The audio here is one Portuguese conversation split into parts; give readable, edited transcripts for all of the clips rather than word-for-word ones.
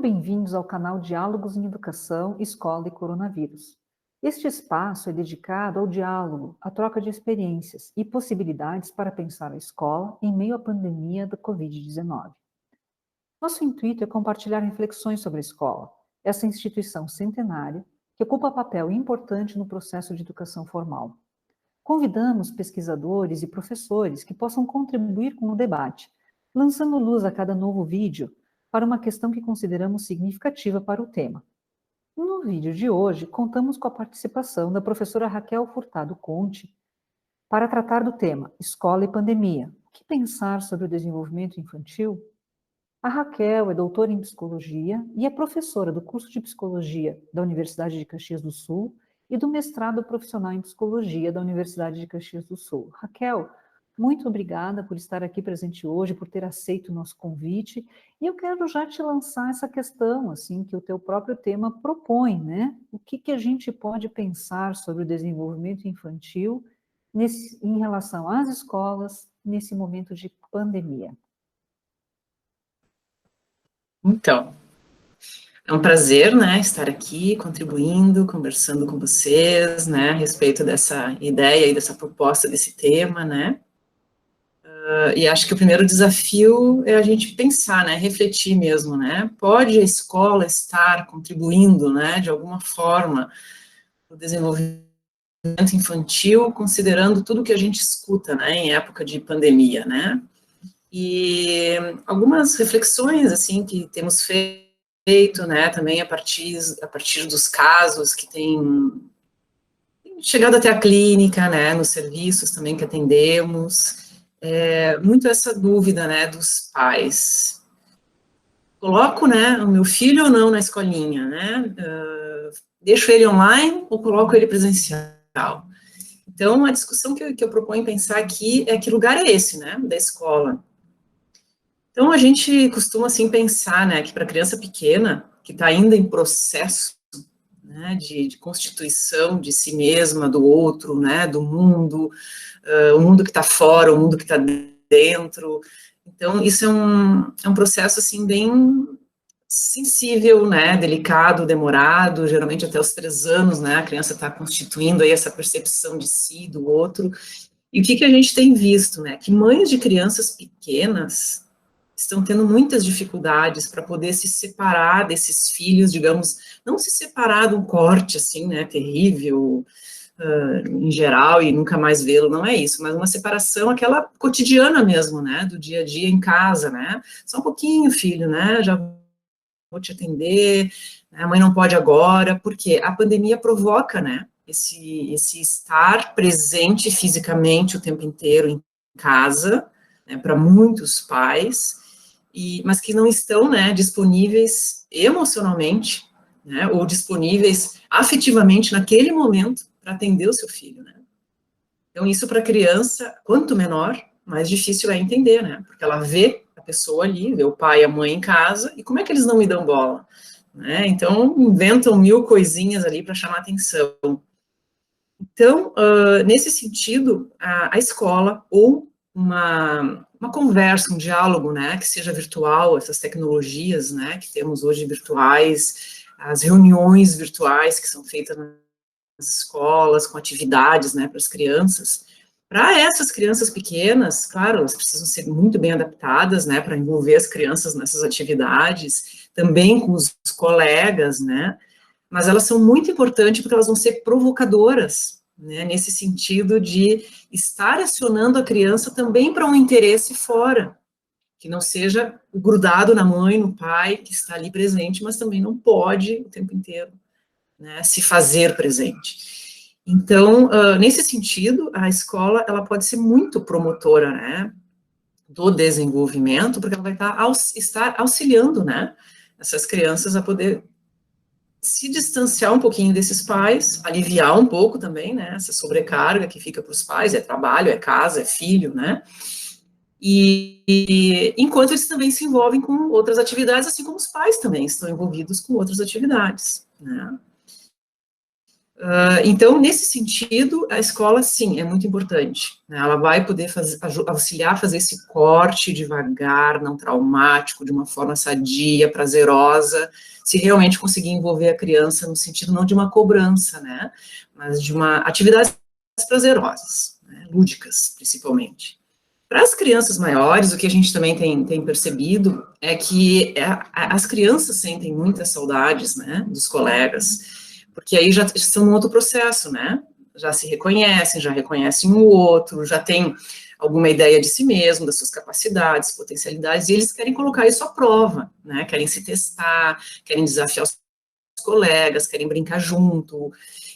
bem-vindos ao canal Diálogos em Educação, Escola e Coronavírus. Este espaço é dedicado ao diálogo, à troca de experiências e possibilidades para pensar a escola em meio à pandemia da Covid-19. Nosso intuito é compartilhar reflexões sobre a escola, essa instituição centenária que ocupa papel importante no processo de educação formal. Convidamos pesquisadores e professores que possam contribuir com o debate, lançando luz a cada novo vídeo para uma questão que consideramos significativa para o tema. No vídeo de hoje, contamos com a participação da professora Raquel Furtado Conte para tratar do tema Escola e Pandemia. O que pensar sobre o desenvolvimento infantil? A Raquel é doutora em Psicologia e é professora do curso de Psicologia da Universidade de Caxias do Sul e do mestrado profissional em Psicologia da Universidade de Caxias do Sul. Raquel, muito obrigada por estar aqui presente hoje, por ter aceito o nosso convite. E eu quero já te lançar essa questão, assim, que o teu próprio tema propõe, né? O que a gente pode pensar sobre o desenvolvimento infantil em relação às escolas nesse momento de pandemia? Então, é um prazer, né, estar aqui contribuindo, conversando com vocês, né, a respeito dessa ideia e dessa proposta desse tema, né. E acho que o primeiro desafio é a gente pensar, né, refletir mesmo, né, pode a escola estar contribuindo, né, de alguma forma, no desenvolvimento infantil, considerando tudo que a gente escuta, né, em época de pandemia, né. E algumas reflexões, assim, que temos feito, né, também a partir dos casos que têm chegado até a clínica, né, nos serviços também que atendemos, muito essa dúvida, né, dos pais. Coloco, né, o meu filho ou não na escolinha, né, deixo ele online ou coloco ele presencial? Então, a discussão que eu proponho pensar aqui é que lugar é esse, né, da escola. Então, a gente costuma, assim, pensar, né, que para criança pequena, que está ainda em processo, né, de constituição de si mesma, do outro, né, do mundo, o mundo que está fora, o mundo que está dentro. Então, isso é um processo, assim, bem sensível, né, delicado, demorado, geralmente até os 3 anos, né, a criança está constituindo aí essa percepção de si, do outro. E o que a gente tem visto, né, que mães de crianças pequenas estão tendo muitas dificuldades para poder se separar desses filhos, digamos, não se separar de um corte, assim, né, terrível, em geral, e nunca mais vê-lo, não é isso, mas uma separação, aquela cotidiana mesmo, né, do dia a dia em casa, né, só um pouquinho, filho, né, já vou te atender, né, a mãe não pode agora, porque a pandemia provoca, né, esse estar presente fisicamente o tempo inteiro em casa, né, para muitos pais, mas que não estão, né, disponíveis emocionalmente, né, ou disponíveis afetivamente naquele momento para atender o seu filho, né. Então, isso para a criança, quanto menor, mais difícil é entender, né, porque ela vê a pessoa ali, vê o pai e a mãe em casa, e como é que eles não me dão bola? Né, então, inventam 1000 coisinhas ali para chamar atenção. Então, nesse sentido, a escola, ou uma conversa, um diálogo, né, que seja virtual, essas tecnologias, né, que temos hoje virtuais, as reuniões virtuais que são feitas nas escolas, com atividades, né, para as crianças. Para essas crianças pequenas, claro, elas precisam ser muito bem adaptadas, né, para envolver as crianças nessas atividades, também com os colegas, né, mas elas são muito importantes porque elas vão ser provocadoras, né, nesse sentido de estar acionando a criança também para um interesse fora, que não seja grudado na mãe, no pai, que está ali presente, mas também não pode o tempo inteiro, né, se fazer presente. Então, nesse sentido, a escola, ela pode ser muito promotora, né, do desenvolvimento, porque ela vai estar auxiliando, né, essas crianças a poder se distanciar um pouquinho desses pais, aliviar um pouco também, né, essa sobrecarga que fica para os pais, é trabalho, é casa, é filho, né, e enquanto eles também se envolvem com outras atividades, assim como os pais também estão envolvidos com outras atividades, né. Então, nesse sentido, a escola, sim, é muito importante, né? Ela vai poder auxiliar a fazer esse corte devagar, não traumático, de uma forma sadia, prazerosa, se realmente conseguir envolver a criança no sentido não de uma cobrança, né, mas de uma atividades prazerosas, né, lúdicas, principalmente. Para as crianças maiores, o que a gente também tem percebido é que as crianças sentem muitas saudades, né, dos colegas, porque aí já estão num outro processo, né, já se reconhecem, já reconhecem o outro, já tem alguma ideia de si mesmo, das suas capacidades, potencialidades, e eles querem colocar isso à prova, né, querem se testar, querem desafiar os colegas, querem brincar junto,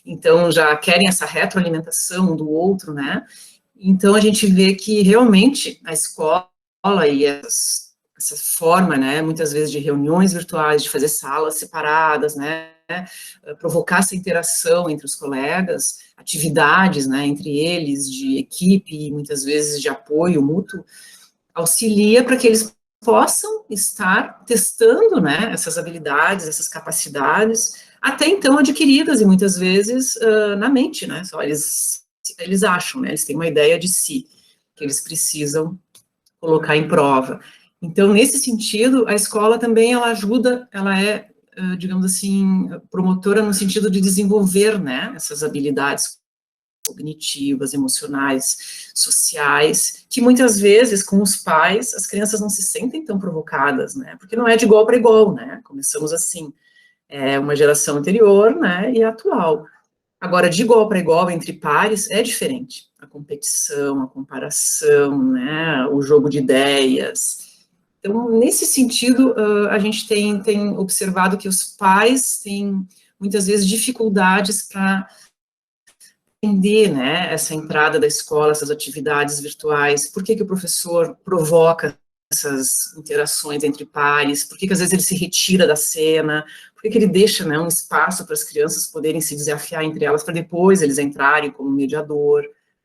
então já querem essa retroalimentação do outro, né. Então, a gente vê que, realmente, a escola e essa forma, né, muitas vezes de reuniões virtuais, de fazer salas separadas, né, provocar essa interação entre os colegas, atividades, né, entre eles, de equipe, e muitas vezes de apoio mútuo, auxilia para que eles possam estar testando, né, essas habilidades, essas capacidades, até então adquiridas, e muitas vezes na mente, né, só eles acham, né, eles têm uma ideia de si, que eles precisam colocar em prova. Então, nesse sentido, a escola também, ela ajuda, ela é, digamos assim, promotora no sentido de desenvolver, né, essas habilidades cognitivas, emocionais, sociais, que muitas vezes, com os pais, as crianças não se sentem tão provocadas, né, porque não é de igual para igual, né, começamos assim, é uma geração anterior, né, e a atual. Agora, de igual para igual, entre pares, é diferente. A competição, a comparação, né, o jogo de ideias. Então, nesse sentido, a gente tem observado que os pais têm, muitas vezes, dificuldades para entender, né, essa entrada da escola, essas atividades virtuais, por que o professor provoca essas interações entre pares, por que às vezes ele se retira da cena, por que ele deixa, né, um espaço para as crianças poderem se desafiar entre elas, para depois eles entrarem como mediador,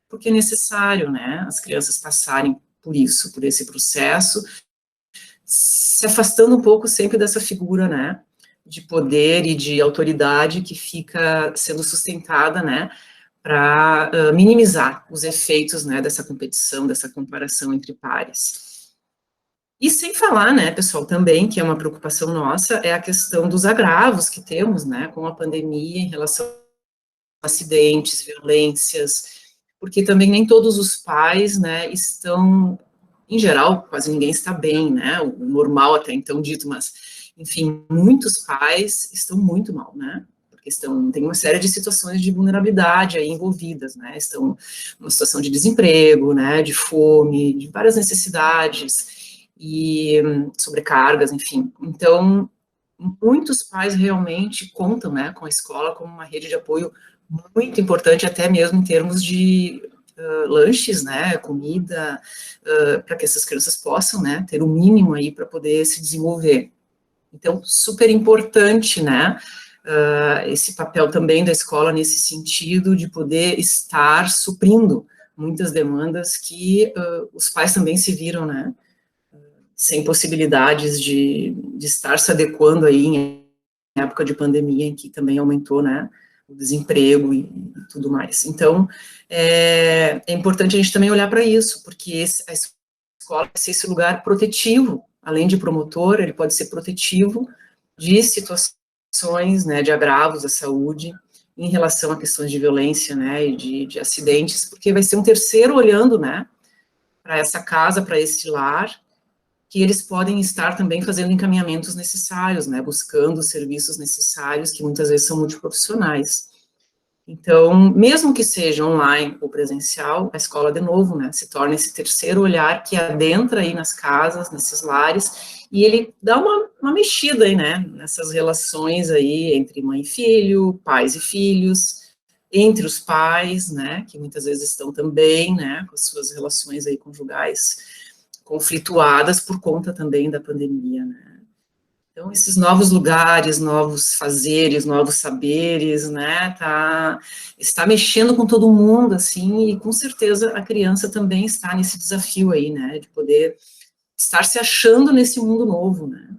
porque é necessário, né, as crianças passarem por isso, por esse processo, se afastando um pouco sempre dessa figura, né, de poder e de autoridade que fica sendo sustentada, né, para minimizar os efeitos, né, dessa competição, dessa comparação entre pares. E sem falar, né, pessoal, também, que é uma preocupação nossa, é a questão dos agravos que temos, né, com a pandemia em relação a acidentes, violências, porque também nem todos os pais, né, estão, em geral, quase ninguém está bem, né, o normal até então dito, mas, enfim, muitos pais estão muito mal, né, porque tem uma série de situações de vulnerabilidade aí envolvidas, né, estão numa situação de desemprego, né, de fome, de várias necessidades, e sobrecargas, enfim, então, muitos pais realmente contam, né, com a escola como uma rede de apoio muito importante, até mesmo em termos de lanches, né, comida, para que essas crianças possam, né, ter o mínimo aí para poder se desenvolver. Então, super importante, né, esse papel também da escola nesse sentido de poder estar suprindo muitas demandas que os pais também se viram, né, sem possibilidades de estar se adequando aí em época de pandemia, em que também aumentou, né, o desemprego e tudo mais. Então, é importante a gente também olhar para isso, porque a escola vai ser esse lugar protetivo, além de promotor, ele pode ser protetivo de situações, né, de agravos à saúde, em relação a questões de violência, né, e de acidentes, porque vai ser um terceiro olhando, né, para essa casa, para esse lar, que eles podem estar também fazendo encaminhamentos necessários, né, buscando os serviços necessários, que muitas vezes são multiprofissionais. Então, mesmo que seja online ou presencial, a escola, de novo, né, se torna esse terceiro olhar que adentra aí nas casas, nesses lares, e ele dá uma mexida aí, né, nessas relações aí entre mãe e filho, pais e filhos, entre os pais, né, que muitas vezes estão também, né, com as suas relações aí conjugais conflituadas por conta também da pandemia, né. Então, esses novos lugares, novos fazeres, novos saberes, né, está mexendo com todo mundo, assim, e com certeza a criança também está nesse desafio aí, né, de poder estar se achando nesse mundo novo, né.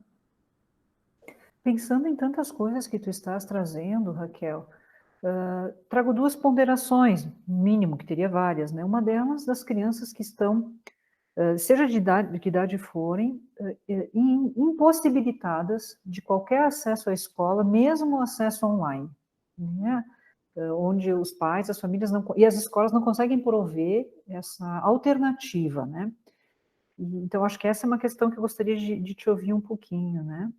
Pensando em tantas coisas que tu estás trazendo, Raquel, Trago duas ponderações, mínimo, que teria várias, né? Uma delas das crianças que estão, seja de que idade forem, impossibilitadas de qualquer acesso à escola, mesmo acesso online, né? Onde os pais, as famílias e as escolas não conseguem prover essa alternativa, né? Então, acho que essa é uma questão que eu gostaria de te ouvir um pouquinho, né?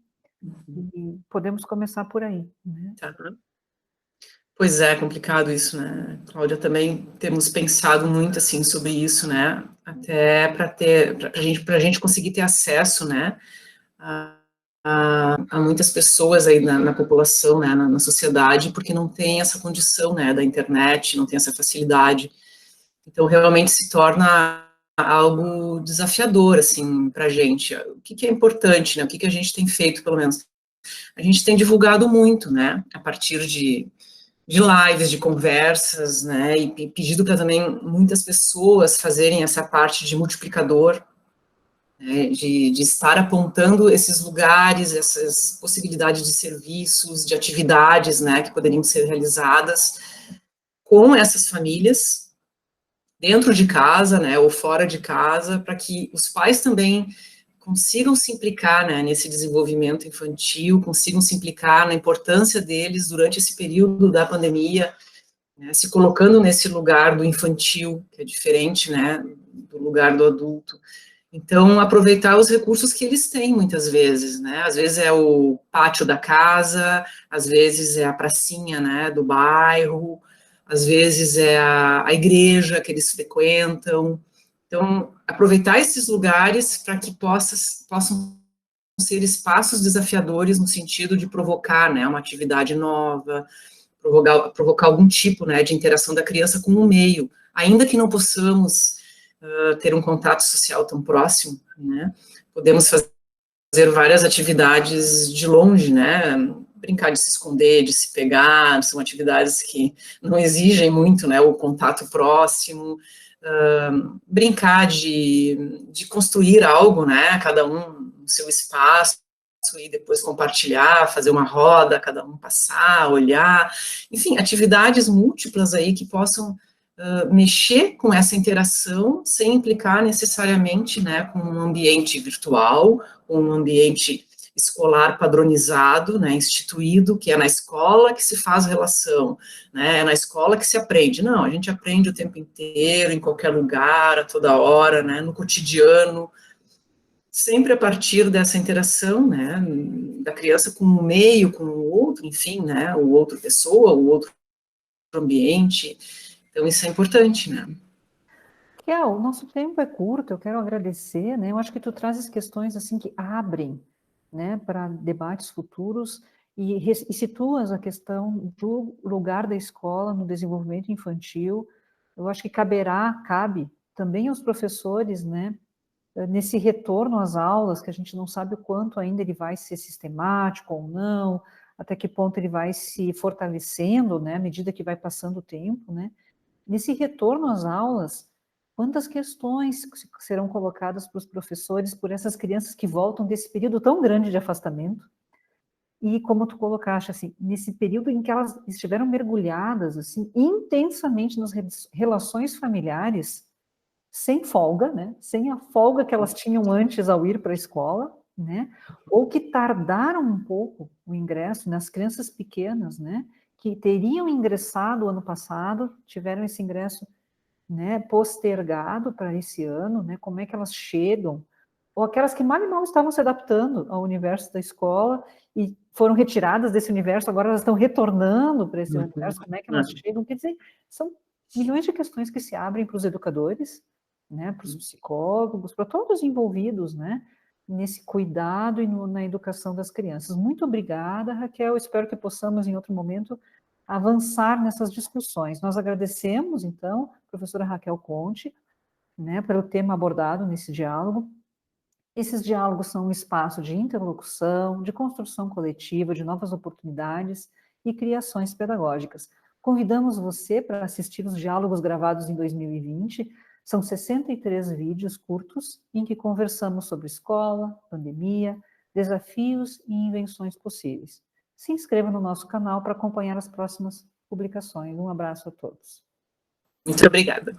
E podemos começar por aí, né? Tá. Pois é, complicado isso, né, Cláudia? Também temos pensado muito, assim, sobre isso, né? Até para a gente conseguir ter acesso, né, a muitas pessoas aí na população, né, na sociedade, porque não tem essa condição, né, da internet, não tem essa facilidade. Então, realmente se torna algo desafiador, assim, para a gente. O que é importante, né? O que a gente tem feito, pelo menos? A gente tem divulgado muito, né? A partir de lives, de conversas, né? E pedido para também muitas pessoas fazerem essa parte de multiplicador, né, de estar apontando esses lugares, essas possibilidades de serviços, de atividades, né, que poderiam ser realizadas com essas famílias, dentro de casa, né, ou fora de casa, para que os pais também consigam se implicar, né, nesse desenvolvimento infantil, consigam se implicar na importância deles durante esse período da pandemia, né, se colocando nesse lugar do infantil, que é diferente, né, do lugar do adulto. Então, aproveitar os recursos que eles têm, muitas vezes, né, às vezes é o pátio da casa, às vezes é a pracinha, né, do bairro, às vezes é a igreja que eles frequentam. Então, aproveitar esses lugares para que possam ser espaços desafiadores no sentido de provocar, né, uma atividade nova, provocar algum tipo, né, de interação da criança com o meio, ainda que não possamos ter um contato social tão próximo, né, podemos fazer várias atividades de longe, né, brincar de se esconder, de se pegar, são atividades que não exigem muito, né, o contato próximo, brincar de construir algo, né, cada um no seu espaço, e depois compartilhar, fazer uma roda, cada um passar, olhar, enfim, atividades múltiplas aí que possam mexer com essa interação sem implicar necessariamente, né, com um ambiente virtual, um ambiente escolar padronizado, né, instituído, que é na escola que se faz relação, né, é na escola que se aprende. Não, a gente aprende o tempo inteiro, em qualquer lugar, a toda hora, né, no cotidiano, sempre a partir dessa interação, né, da criança com o meio, com o outro, enfim, né, o outro pessoa, o outro ambiente. Então, isso é importante, né. Kel, o nosso tempo é curto, eu quero agradecer, né? Eu acho que tu trazes questões assim que abrem, né, para debates futuros e situas a questão do lugar da escola no desenvolvimento infantil. Eu acho que cabe também aos professores, né, nesse retorno às aulas, que a gente não sabe o quanto ainda ele vai ser sistemático ou não, até que ponto ele vai se fortalecendo, né, à medida que vai passando o tempo, né? Nesse retorno às aulas, quantas questões serão colocadas para os professores por essas crianças que voltam desse período tão grande de afastamento? E como tu colocaste, assim, nesse período em que elas estiveram mergulhadas, assim, intensamente nas relações familiares, sem folga, né? Sem a folga que elas tinham antes ao ir para a escola, né? Ou que tardaram um pouco o ingresso, nas crianças pequenas, né? Que teriam ingressado ano passado, tiveram esse ingresso, né, postergado para esse ano, né, como é que elas chegam, ou aquelas que mal e mal estavam se adaptando ao universo da escola e foram retiradas desse universo, agora elas estão retornando para esse universo, como é que elas chegam, quer dizer, são milhões de questões que se abrem para os educadores, né, para os psicólogos, para todos os envolvidos, né, nesse cuidado e na educação das crianças. Muito obrigada, Raquel, espero que possamos em outro momento avançar nessas discussões. Nós agradecemos, então, a professora Raquel Conte, né, pelo tema abordado nesse diálogo. Esses diálogos são um espaço de interlocução, de construção coletiva, de novas oportunidades e criações pedagógicas. Convidamos você para assistir os diálogos gravados em 2020. São 63 vídeos curtos em que conversamos sobre escola, pandemia, desafios e invenções possíveis. Se inscreva no nosso canal para acompanhar as próximas publicações. Um abraço a todos. Muito obrigada.